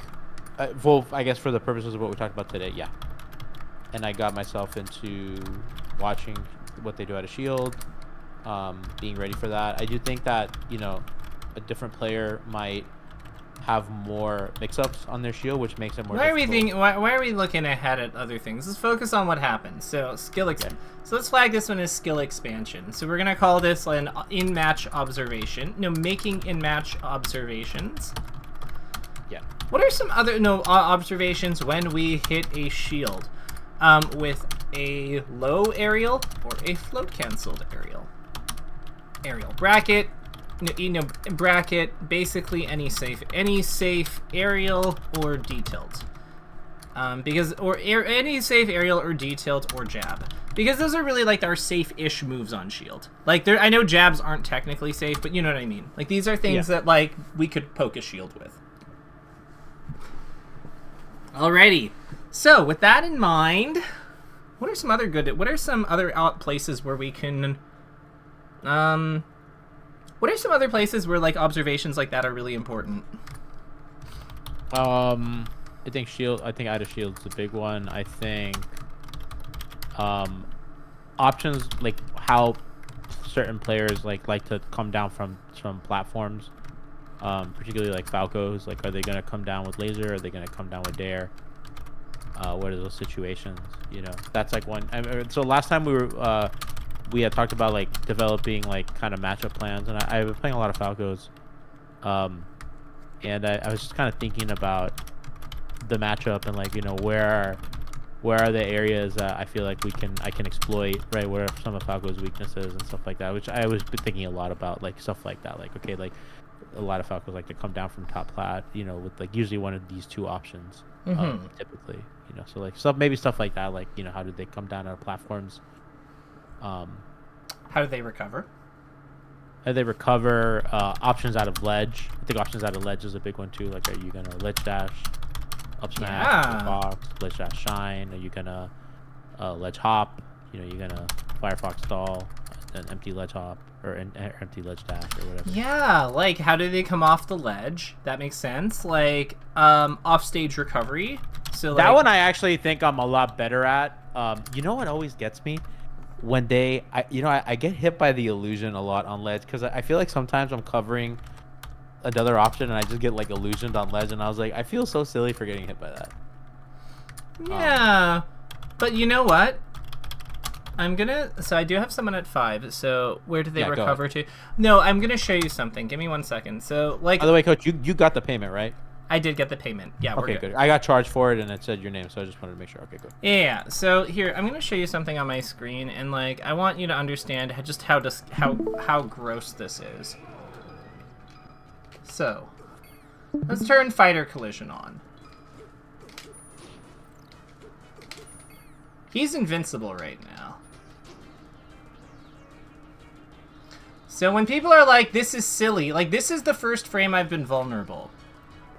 well, I guess for the purposes of what we talked about today, yeah. And I got myself into watching what they do at a Shield, being ready for that. I do think that, a different player might have more mix-ups on their Shield, which makes it more difficult. Why are we looking ahead at other things? Let's focus on what happened. So So let's flag this one as skill expansion. So we're gonna call this an in-match observation. No, making in-match observations. Yeah. What are some other observations when we hit a shield? With a low aerial or a float canceled aerial. Bracket. Bracket, basically any safe aerial or detailed. Any safe aerial or detailed or jab. Because those are really like our safe-ish moves on shield. Like I know jabs aren't technically safe, but you know what I mean. Like these are things that like we could poke a shield with. Alrighty. So with that in mind, what are some other places where we can what are some other places where like observations like that are really important? I think Ida Shield's a big one. I think options like how certain players like to come down from platforms. Particularly like Falco's, like are they gonna come down with laser? Are they gonna come down with dare? What are those situations? That's like one. So last time we had talked about like developing like kind of matchup plans, and I've been playing a lot of Falcos, and I was just kind of thinking about the matchup and like where are the areas that I feel like I can exploit, right? Where are some of Falco's weaknesses and stuff like that, which I was thinking a lot about, like stuff like that, like okay, like a lot of Falcos like to come down from top plat, with like usually one of these two options, typically, so like maybe stuff like that, like how do they come down on platforms? How do they recover? Options out of ledge. I think options out of ledge is a big one too. Like, are you gonna ledge dash, up smash, box, ledge dash shine? Are you gonna ledge hop? You're gonna Firefox stall, an empty ledge hop or an empty ledge dash or whatever. Yeah, like how do they come off the ledge? That makes sense. Like off stage recovery. So that one I actually think I'm a lot better at. What always gets me? When I get hit by the illusion a lot on ledge, because I feel like sometimes I'm covering another option and I just get like illusioned on ledge, and I was like, I feel so silly for getting hit by that. Yeah, but you know what? So I do have someone at 5. So where do they recover to? No, I'm gonna show you something. Give me 1 second. So like. By the way, Coach, you got the payment, right? I did get the payment. Yeah, we're good. I got charged for it, and it said your name, so I just wanted to make sure. Okay, good. Yeah. So here, I'm gonna show you something on my screen, and like, I want you to understand just how gross this is. So, let's turn fighter collision on. He's invincible right now. So when people are like, "This is silly," like this is the first frame I've been vulnerable.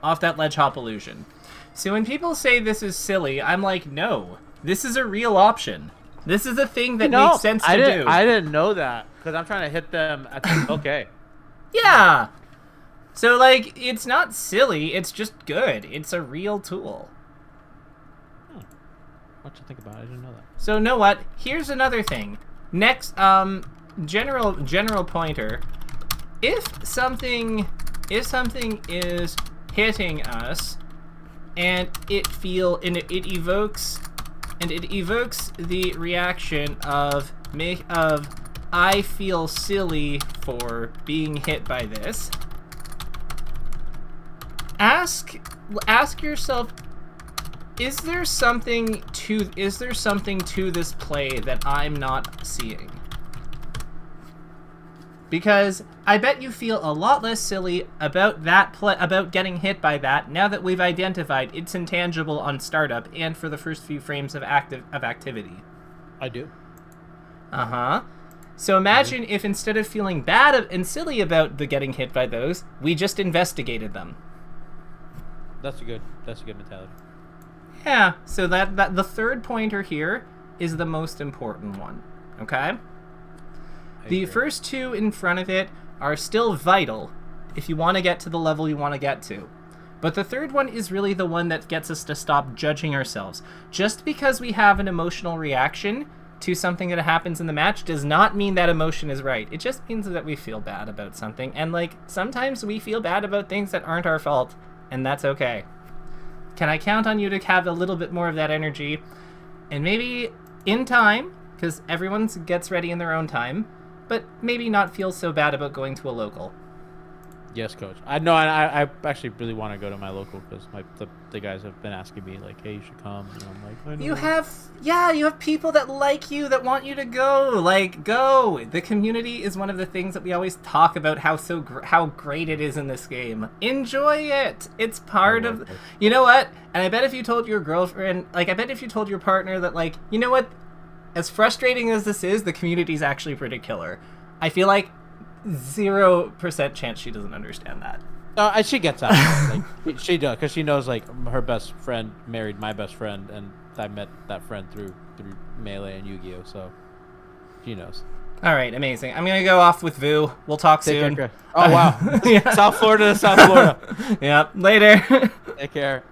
Off that ledge hop illusion. So when people say this is silly, I'm like, no, this is a real option. This is a thing that makes sense to do. I didn't know that because I'm trying to hit them at the okay. Yeah. So like, it's not silly. It's just good. It's a real tool. What you think about it? I didn't know that. So know what? Here's another thing. Next, general pointer. If something is hitting us, and it evokes the reaction of I feel silly for being hit by this. Ask yourself, is there something to this play that I'm not seeing? Because I bet you feel a lot less silly about about getting hit by that now that we've identified it's intangible on startup and for the first few frames of activity. I do. Uh-huh. So imagine if instead of feeling bad and silly about the getting hit by those, we just investigated them. That's a good mentality. Yeah, so that the third pointer here is the most important one, okay? The first two in front of it are still vital if you want to get to the level you want to get to. But the third one is really the one that gets us to stop judging ourselves. Just because we have an emotional reaction to something that happens in the match does not mean that emotion is right. It just means that we feel bad about something. And, like, sometimes we feel bad about things that aren't our fault, and that's okay. Can I count on you to have a little bit more of that energy? And maybe in time, because everyone gets ready in their own time, but maybe not feel so bad about going to a local. Yes, coach. I know. I actually really want to go to my local because the guys have been asking me like, "Hey, you should come." And I'm like, I know. You have people that like you, that want you to go. Like, go. The community is one of the things that we always talk about. How great it is in this game. Enjoy it. It's part of. You know what? And I bet if you told your girlfriend, like, I bet if you told your partner that, like, you know what, as frustrating as this is, the community's actually pretty killer. I feel like 0% chance she doesn't understand that. She gets that. Like, she does, because she knows, like, her best friend married my best friend, and I met that friend through Melee and Yu-Gi-Oh, so she knows. All right, amazing. I'm gonna go off with Vu. We'll talk soon. Care. Oh wow, yeah. South Florida to South Florida. Yeah, later. Take care.